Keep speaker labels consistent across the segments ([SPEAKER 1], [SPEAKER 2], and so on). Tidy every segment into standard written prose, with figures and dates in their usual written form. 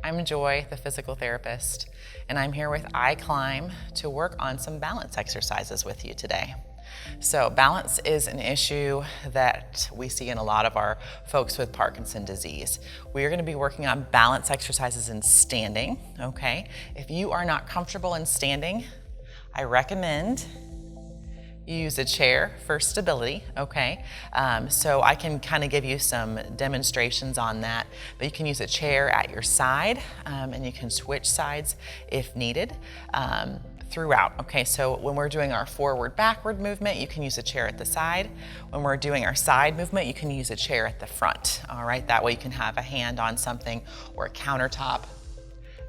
[SPEAKER 1] I'm Joy, the physical therapist, and I'm here with iClimb to work on some balance exercises with you today. So balance is an issue that we see in a lot of our folks with Parkinson's disease. We're going to be working on balance exercises in standing, okay? If you are not comfortable in standing, I recommend you use a chair for stability, okay? So I can kind of give you some demonstrations on that, but you can use a chair at your side and you can switch sides if needed throughout, okay? So when we're doing our forward-backward movement, you can use a chair at the side. When we're doing our side movement, you can use a chair at the front, all right? That way you can have a hand on something or a countertop.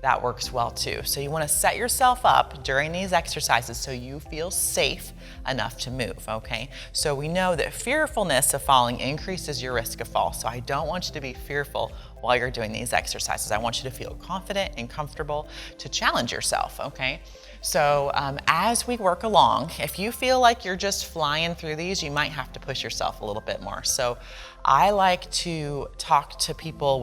[SPEAKER 1] That works well too. So you want to set yourself up during these exercises so you feel safe enough to move, okay? So we know that fearfulness of falling increases your risk of fall. So I don't want you to be fearful while you're doing these exercises. I want you to feel confident and comfortable to challenge yourself, okay? So as we work along, if you feel like you're just flying through these, you might have to push yourself a little bit more. So I like to talk to people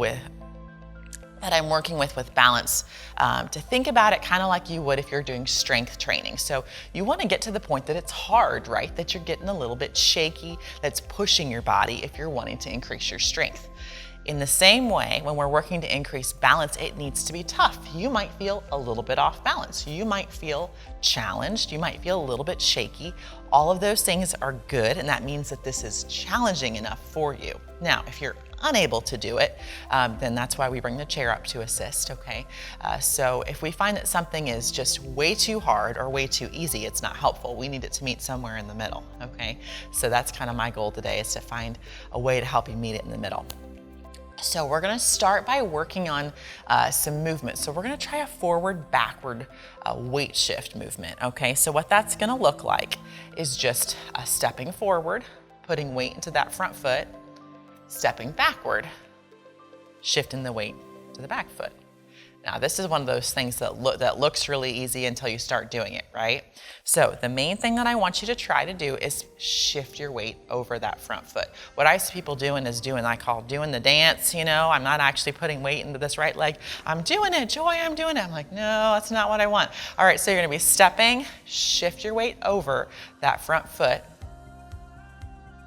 [SPEAKER 1] that I'm working with balance to think about it kind of like you would if you're doing strength training. So you want to get to the point that it's hard, right? That you're getting a little bit shaky, that's pushing your body if you're wanting to increase your strength. In the same way, when we're working to increase balance, it needs to be tough. You might feel a little bit off balance. You might feel challenged. You might feel a little bit shaky. All of those things are good, and that means that this is challenging enough for you. Now, if you're unable to do it, then that's why we bring the chair up to assist, okay? So if we find that something is just way too hard or way too easy, it's not helpful. We need it to meet somewhere in the middle, okay? So that's kind of my goal today, is to find a way to help you meet it in the middle. So we're going to start by working on some movement. So we're going to try a forward-backward weight shift movement, okay? So what that's going to look like is just stepping forward, putting weight into that front foot, stepping backward, shifting the weight to the back foot. Now this is one of those things that looks really easy until you start doing it, right? So the main thing that I want you to try to do is shift your weight over that front foot. What I see people doing is I call doing the dance, you know, I'm not actually putting weight into this right leg. I'm doing it, Joy, I'm doing it. I'm like, no, that's not what I want. All right, so you're gonna be stepping, shift your weight over that front foot,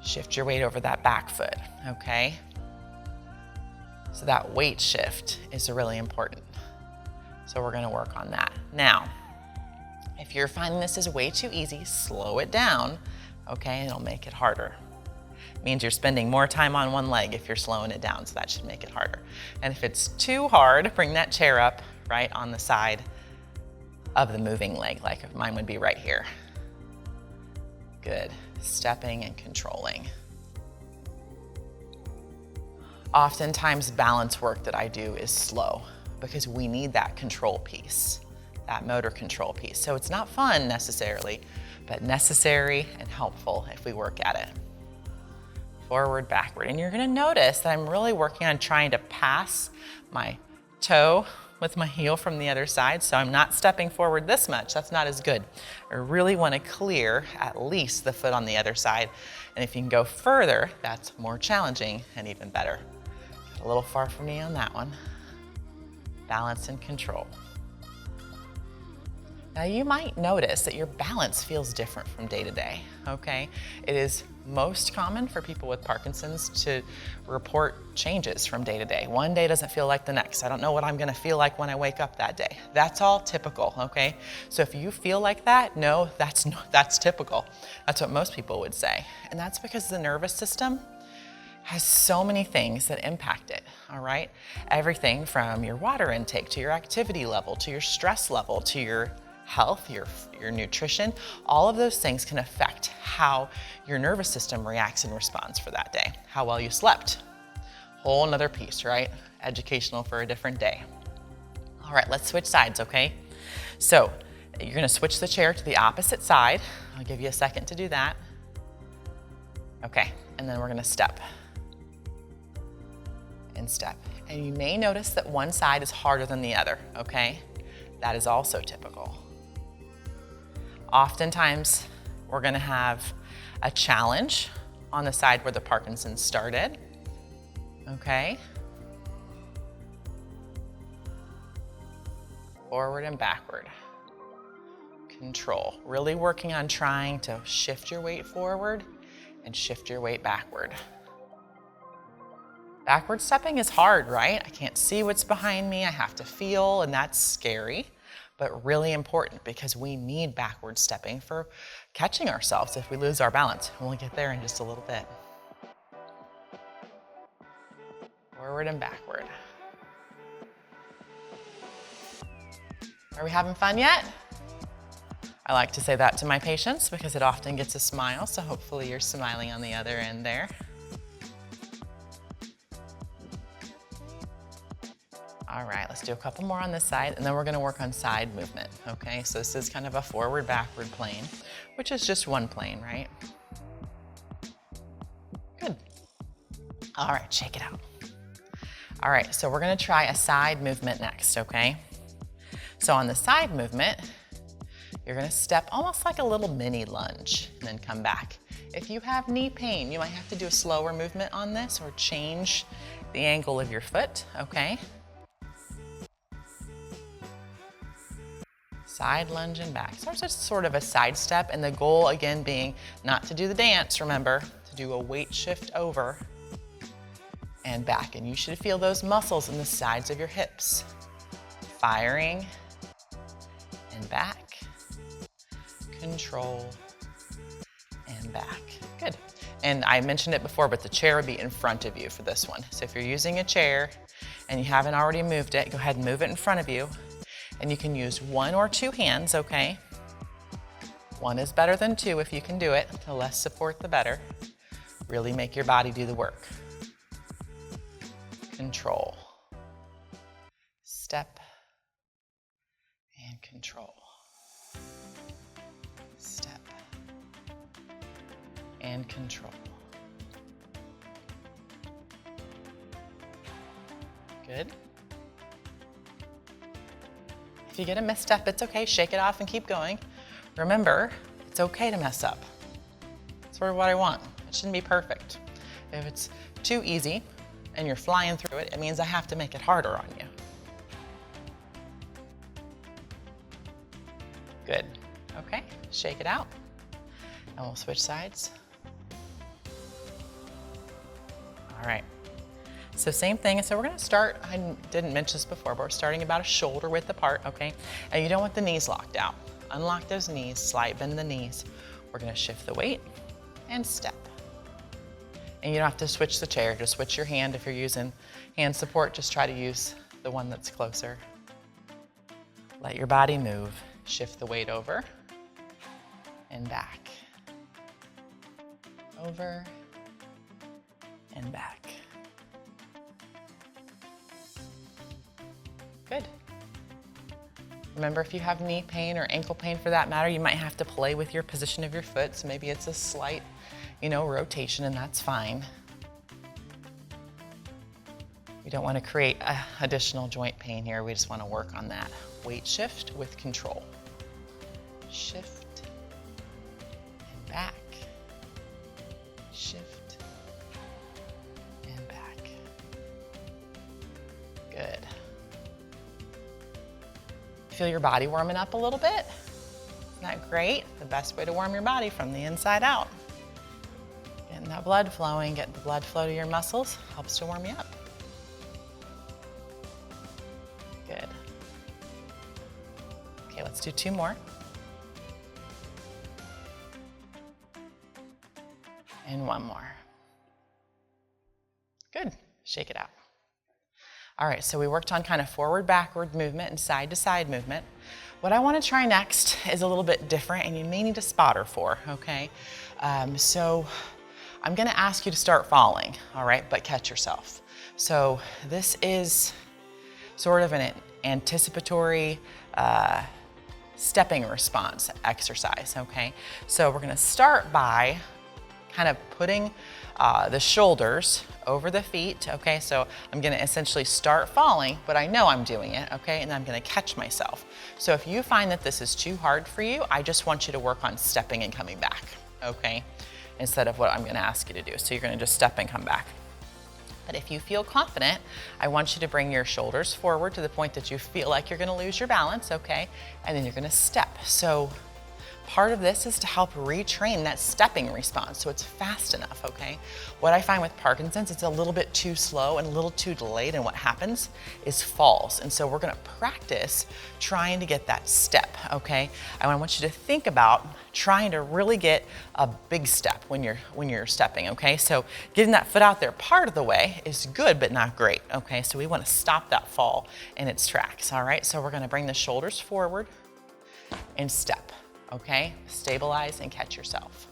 [SPEAKER 1] shift your weight over that back foot, okay? So that weight shift is really important. So we're gonna work on that. Now, if you're finding this is way too easy, slow it down, okay? It'll make it harder. It means you're spending more time on one leg if you're slowing it down, so that should make it harder. And if it's too hard, bring that chair up right on the side of the moving leg, like if mine would be right here. Good, stepping and controlling. Oftentimes, balance work that I do is slow, because we need that control piece, that motor control piece. So it's not fun necessarily, but necessary and helpful if we work at it. Forward, backward. And you're gonna notice that I'm really working on trying to pass my toe with my heel from the other side, so I'm not stepping forward this much. That's not as good. I really wanna clear at least the foot on the other side. And if you can go further, that's more challenging and even better. Got a little far from me on that one. Balance and control. Now you might notice that your balance feels different from day to day, okay? It is most common for people with Parkinson's to report changes from day to day. One day doesn't feel like the next. I don't know what I'm gonna feel like when I wake up that day. That's all typical, okay? So if you feel like that, no, that's typical. That's what most people would say. And that's because the nervous system has so many things that impact it, all right? Everything from your water intake, to your activity level, to your stress level, to your health, your nutrition, all of those things can affect how your nervous system reacts and responds for that day. How well you slept, whole another piece, right? Educational for a different day. All right, let's switch sides, okay? So you're gonna switch the chair to the opposite side. I'll give you a second to do that. Okay, and then we're gonna step. And step. And you may notice that one side is harder than the other, okay? That is also typical. Oftentimes, we're gonna have a challenge on the side where the Parkinson's started, okay? forward and backward. Control. Really working on trying to shift your weight forward and shift your weight backward. Backward stepping is hard, right? I can't see what's behind me. I have to feel, and that's scary, but really important because we need backward stepping for catching ourselves if we lose our balance. We'll get there in just a little bit. Forward and backward. Are we having fun yet? I like to say that to my patients because it often gets a smile, so hopefully you're smiling on the other end there. All right, let's do a couple more on this side, and then we're gonna work on side movement, okay? So this is kind of a forward-backward plane, which is just one plane, right? Good. All right, shake it out. All right, so we're gonna try a side movement next, okay? So on the side movement, you're gonna step almost like a little mini lunge and then come back. If you have knee pain, you might have to do a slower movement on this or change the angle of your foot, okay? Side lunge and back. So it's just sort of a side step, and the goal again being not to do the dance, remember, to do a weight shift over and back. And you should feel those muscles in the sides of your hips. Firing and back, control and back. Good. And I mentioned it before, but the chair would be in front of you for this one. So if you're using a chair and you haven't already moved it, go ahead and move it in front of you. And you can use one or two hands, okay? One is better than two if you can do it. The less support, the better. Really make your body do the work. Control. Step and control. Step and control. Good. If you get a misstep, it's okay. Shake it off and keep going. Remember, it's okay to mess up. That's sort of what I want. It shouldn't be perfect. If it's too easy and you're flying through it, it means I have to make it harder on you. Good. Okay, shake it out. And we'll switch sides. All right. So same thing, so we're gonna start, I didn't mention this before, but we're starting about a shoulder width apart, okay? And you don't want the knees locked out. Unlock those knees, slight bend in the knees. We're gonna shift the weight and step. And you don't have to switch the chair, just switch your hand. If you're using hand support, just try to use the one that's closer. Let your body move. Shift the weight over and back. Over and back. Good. Remember, if you have knee pain or ankle pain for that matter, you might have to play with your position of your foot. So maybe it's a slight, rotation, and that's fine. We don't want to create additional joint pain here. We just want to work on that. Weight shift with control. Shift and back. Shift and back. Good. Feel your body warming up a little bit? Isn't that great? The best way to warm your body from the inside out. Getting that blood flowing, getting the blood flow to your muscles helps to warm you up. Good. Okay, let's do two more. And one more. Good, shake it out. All right, so we worked on kind of forward-backward movement and side-to-side movement. What I want to try next is a little bit different, and you may need a spotter for, okay? So I'm going to ask you to start falling, all right, but catch yourself. So this is sort of an anticipatory stepping response exercise, okay? So we're going to start by kind of putting the shoulders over the feet, okay? So I'm gonna essentially start falling, but I know I'm doing it, okay? And I'm gonna catch myself. So if you find that this is too hard for you, I just want you to work on stepping and coming back, okay? Instead of what I'm gonna ask you to do. So you're gonna just step and come back. But if you feel confident, I want you to bring your shoulders forward to the point that you feel like you're gonna lose your balance, okay? And then you're gonna step. So part of this is to help retrain that stepping response so it's fast enough, okay? What I find with Parkinson's, it's a little bit too slow and a little too delayed, and what happens is falls. And so we're gonna practice trying to get that step, okay? I want you to think about trying to really get a big step when you're stepping, okay? So getting that foot out there part of the way is good, but not great, okay? So we wanna stop that fall in its tracks, all right? So we're gonna bring the shoulders forward and step. Okay, stabilize and catch yourself.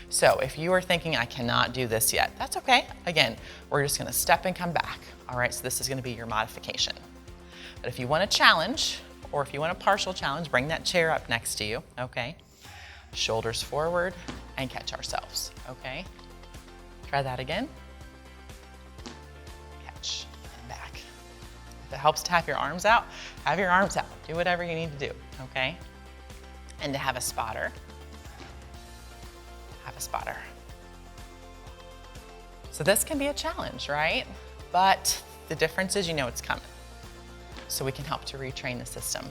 [SPEAKER 1] So if you are thinking, I cannot do this yet, that's okay. Again, we're just gonna step and come back. All right, so this is gonna be your modification. But if you want a challenge, or if you want a partial challenge, bring that chair up next to you, okay? Shoulders forward and catch ourselves, okay? Try that again. Catch and back. If it helps to have your arms out, have your arms out. Do whatever you need to do, okay? And to have a spotter, have a spotter. So this can be a challenge, right? But the difference is you know it's coming. So we can help to retrain the system.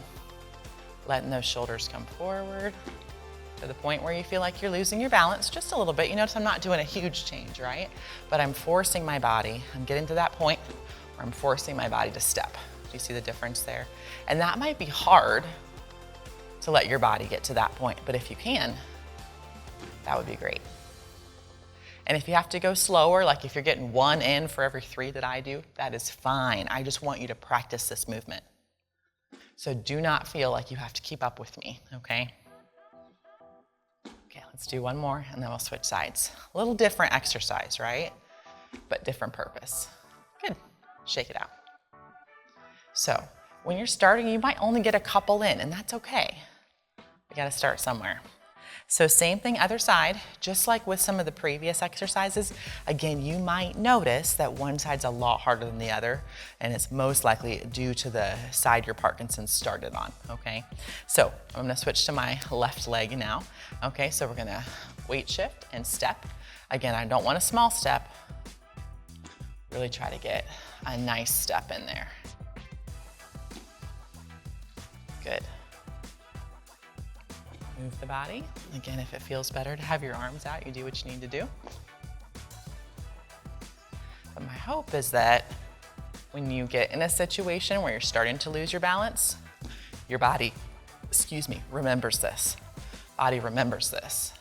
[SPEAKER 1] Letting those shoulders come forward to the point where you feel like you're losing your balance just a little bit. You notice I'm not doing a huge change, right? But I'm forcing my body, I'm getting to that point where I'm forcing my body to step. Do you see the difference there? And that might be hard to let your body get to that point. But if you can, that would be great. And if you have to go slower, like if you're getting 1 in for every 3 that I do, that is fine. I just want you to practice this movement. So do not feel like you have to keep up with me, okay? Okay, let's do one more and then we'll switch sides. A little different exercise, right? But different purpose. Good, shake it out. So when you're starting, you might only get a couple in, and that's okay. You gotta start somewhere. So same thing, other side, just like with some of the previous exercises, again, you might notice that one side's a lot harder than the other, and it's most likely due to the side your Parkinson's started on, okay? So I'm gonna switch to my left leg now. Okay, so we're gonna weight shift and step. Again, I don't want a small step. Really try to get a nice step in there. Good. Move the body. Again, if it feels better to have your arms out, you do what you need to do. But my hope is that when you get in a situation where you're starting to lose your balance, your body, remembers this. Body remembers this.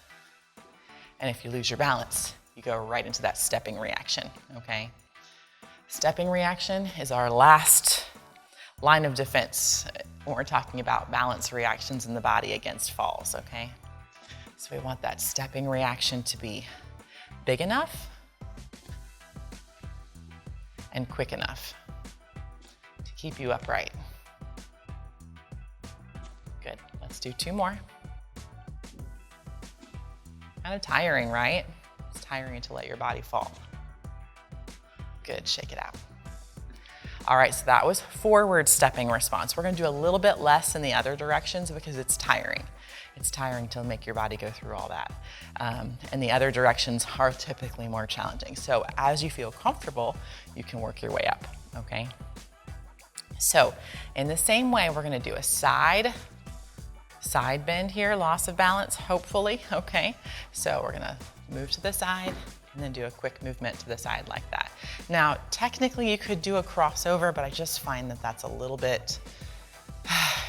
[SPEAKER 1] And if you lose your balance, you go right into that stepping reaction, okay? Stepping reaction is our last line of defense when we're talking about balance reactions in the body against falls, okay? So we want that stepping reaction to be big enough and quick enough to keep you upright. Good, let's do 2 more. Kind of tiring, right? It's tiring to let your body fall. Good, shake it out. All right, so that was forward stepping response. We're gonna do a little bit less in the other directions because it's tiring. It's tiring to make your body go through all that. And the other directions are typically more challenging. So as you feel comfortable, you can work your way up, okay? So in the same way, we're gonna do a side bend here, loss of balance, hopefully, okay? So we're gonna move to the side, and then do a quick movement to the side like that. Now, technically you could do a crossover, but I just find that that's a little bit,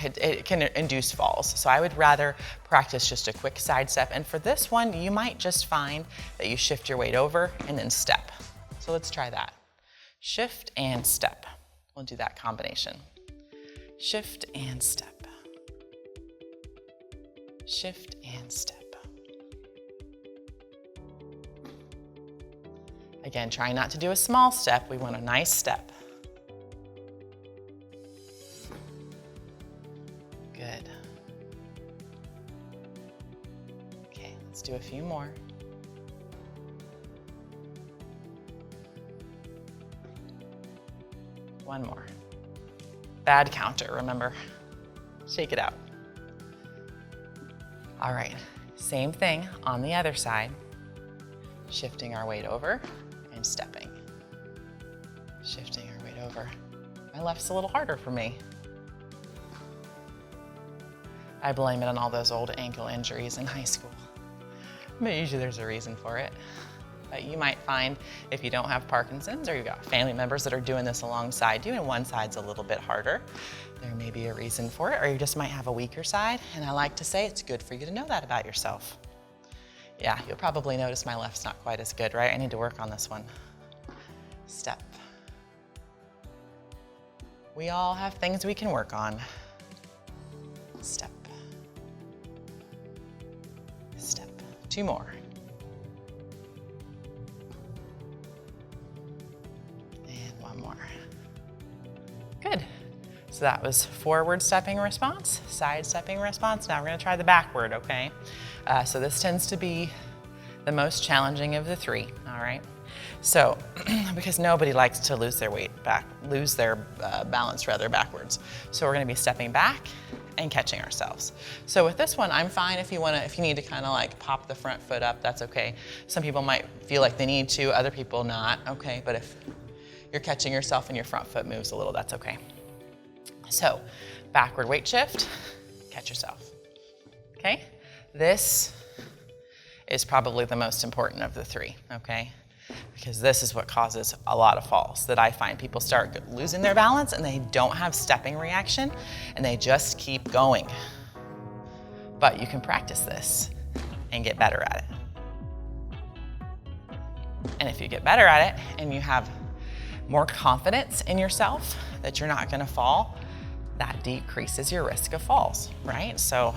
[SPEAKER 1] it can induce falls. So I would rather practice just a quick side step. And for this one, you might just find that you shift your weight over and then step. So let's try that. Shift and step. We'll do that combination. Shift and step. Shift and step. Again, try not to do a small step. We want a nice step. Good. Okay, let's do a few more. One more. Bad counter, remember. Shake it out. All right, same thing on the other side. Shifting our weight over and stepping. Shifting our weight over. My left's a little harder for me. I blame it on all those old ankle injuries in high school. But usually there's a reason for it. But you might find if you don't have Parkinson's or you've got family members that are doing this alongside you and one side's a little bit harder, there may be a reason for it, or you just might have a weaker side. And I like to say it's good for you to know that about yourself. Yeah, you'll probably notice my left's not quite as good, right? I need to work on this one. Step. We all have things we can work on. Step. Step. 2 more. And 1 more. Good. So that was forward stepping response, side stepping response. Now we're going to try the backward, okay? So this tends to be the most challenging of the 3, all right? So, because nobody likes to lose their balance rather backwards. So we're going to be stepping back and catching ourselves. So with this one, I'm fine if you need to kind of like pop the front foot up, that's okay. Some people might feel like they need to, other people not, okay? But if you're catching yourself and your front foot moves a little, that's okay. So, backward weight shift, catch yourself, okay? This is probably the most important of the 3, okay? Because this is what causes a lot of falls, that I find people start losing their balance and they don't have stepping reaction and they just keep going. But you can practice this and get better at it. And if you get better at it and you have more confidence in yourself that you're not gonna fall, that decreases your risk of falls, right? So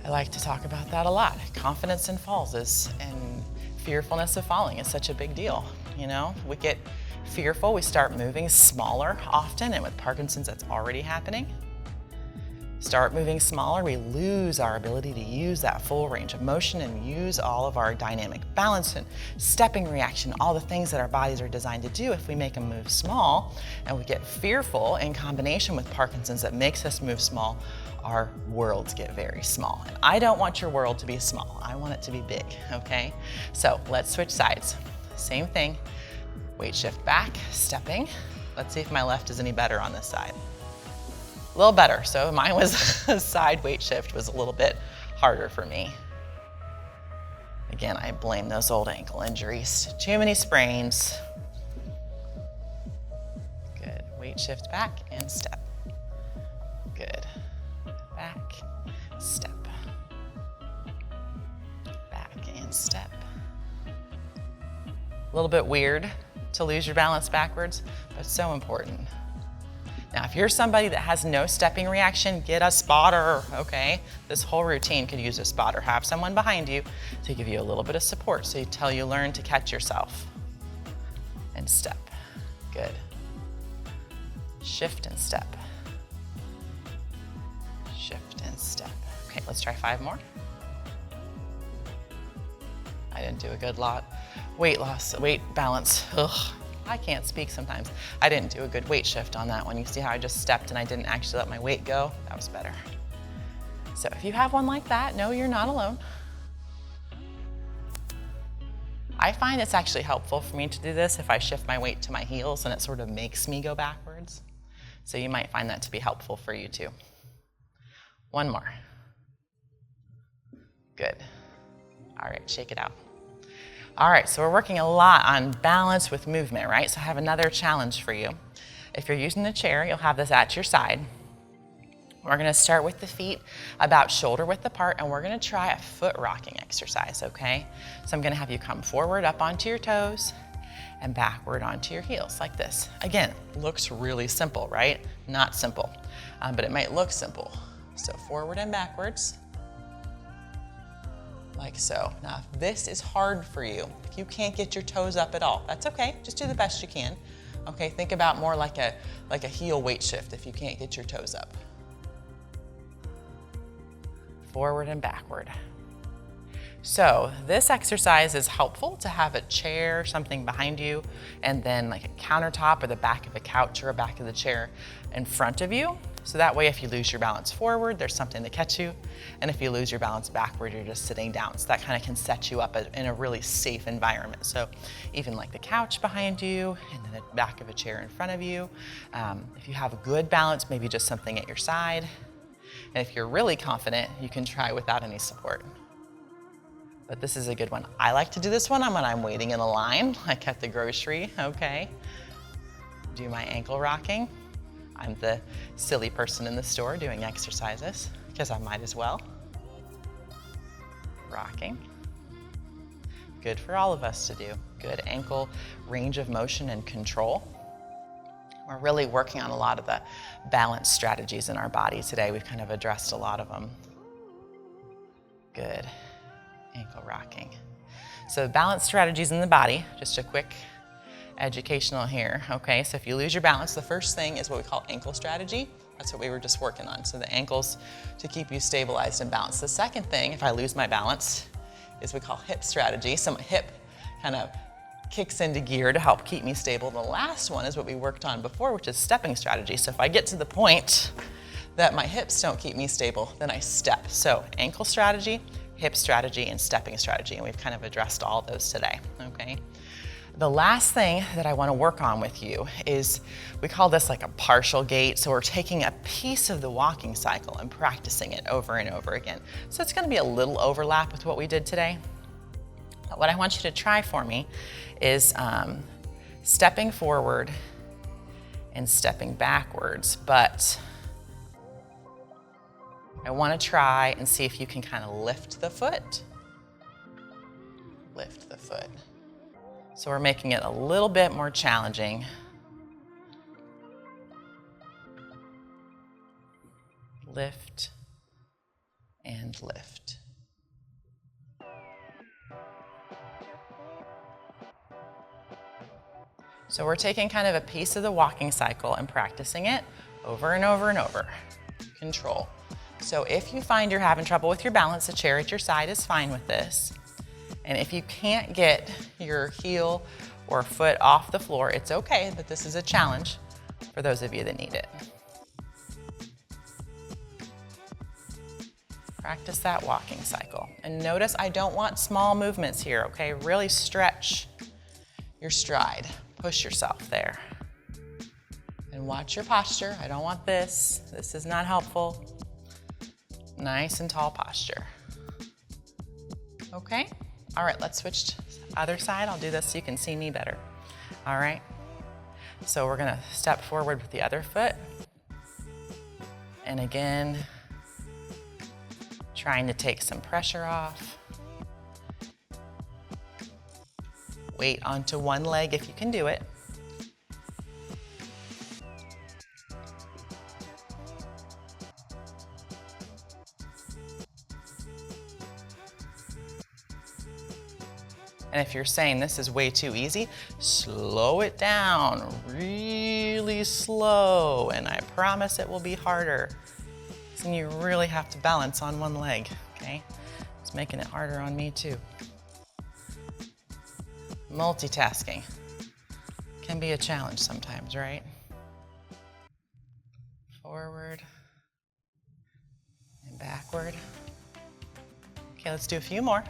[SPEAKER 1] I like to talk about that a lot. Confidence in falls and fearfulness of falling is such a big deal. You know, we get fearful, we start moving smaller often, and with Parkinson's that's already happening. Start moving smaller, we lose our ability to use that full range of motion and use all of our dynamic balance and stepping reaction, all the things that our bodies are designed to do. If we make them move small and we get fearful in combination with Parkinson's that makes us move small, our worlds get very small. And I don't want your world to be small. I want it to be big, okay? So let's switch sides. Same thing, weight shift back, stepping. Let's see if my left is any better on this side. A little better, so mine was side weight shift was a little bit harder for me. Again, I blame those old ankle injuries. Too many sprains. Good, weight shift back and step. Good, back, step. Back and step. A little bit weird to lose your balance backwards, but so important. Now, if you're somebody that has no stepping reaction, get a spotter, okay? This whole routine could use a spotter. Have someone behind you to give you a little bit of support so until you learn to catch yourself. And step. Good. Shift and step. Shift and step. Okay, let's try 5 more. I didn't do a good lot. Weight loss, weight balance, ugh. I can't speak sometimes. I didn't do a good weight shift on that one. You see how I just stepped and I didn't actually let my weight go? That was better. So if you have one like that, no, you're not alone. I find it's actually helpful for me to do this if I shift my weight to my heels and it sort of makes me go backwards. So you might find that to be helpful for you too. 1 more. Good. All right, shake it out. All right, so we're working a lot on balance with movement, right? So I have another challenge for you. If you're using the chair, you'll have this at your side. We're gonna start with the feet about shoulder width apart, and we're gonna try a foot rocking exercise, okay? So I'm gonna have you come forward up onto your toes and backward onto your heels like this. Again, looks really simple, right? Not simple, but it might look simple. So forward and backwards. Like so. Now, if this is hard for you, if you can't get your toes up at all, that's okay. Just do the best you can. Okay, think about more like a heel weight shift if you can't get your toes up. Forward and backward. So this exercise is helpful to have a chair, something behind you, and then like a countertop or the back of a couch or a back of the chair in front of you. So that way, if you lose your balance forward, there's something to catch you. And if you lose your balance backward, you're just sitting down. So that kind of can set you up in a really safe environment. So even like the couch behind you and then the back of a chair in front of you. If you have a good balance, maybe just something at your side. And if you're really confident, you can try without any support. But this is a good one. I like to do this one when I'm waiting in a line, like at the grocery, okay? Do my ankle rocking. I'm the silly person in the store doing exercises, because I might as well. Rocking. Good for all of us to do. Good ankle range of motion and control. We're really working on a lot of the balance strategies in our body today. We've kind of addressed a lot of them. Good. Ankle rocking. So balance strategies in the body, just a quick educational here. Okay, so if you lose your balance, the first thing is what we call ankle strategy. That's what we were just working on. So the ankles to keep you stabilized and balanced. The second thing, if I lose my balance, is what we call hip strategy. So my hip kind of kicks into gear to help keep me stable. The last one is what we worked on before, which is stepping strategy. So if I get to the point that my hips don't keep me stable, then I step. So ankle strategy, hip strategy, and stepping strategy. And we've kind of addressed all those today, okay? The last thing that I want to work on with you is, we call this like a partial gait. So we're taking a piece of the walking cycle and practicing it over and over again. So it's going to be a little overlap with what we did today. But what I want you to try for me is stepping forward and stepping backwards. But I want to try and see if you can kind of lift the foot. Lift the foot. So we're making it a little bit more challenging. Lift and lift. So we're taking kind of a piece of the walking cycle and practicing it over and over and over. Control. So if you find you're having trouble with your balance, a chair at your side is fine with this. And if you can't get your heel or foot off the floor, it's okay, but this is a challenge for those of you that need it. Practice that walking cycle. And notice I don't want small movements here, okay? Really stretch your stride. Push yourself there. And watch your posture. I don't want this. This is not helpful. Nice and tall posture. Okay? All right, let's switch to the other side. I'll do this so you can see me better. All right? So we're gonna step forward with the other foot. And again, trying to take some pressure off. Weight onto one leg if you can do it. And if you're saying this is way too easy, slow it down really slow, and I promise it will be harder. And you really have to balance on one leg, okay? It's making it harder on me too. Multitasking can be a challenge sometimes, right? Forward and backward. Okay, let's do a few more.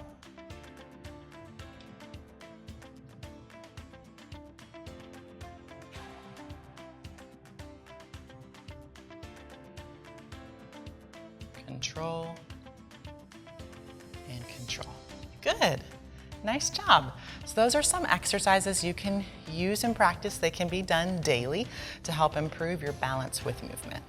[SPEAKER 1] Control and control. Good. Nice job. So those are some exercises you can use and practice. They can be done daily to help improve your balance with movement.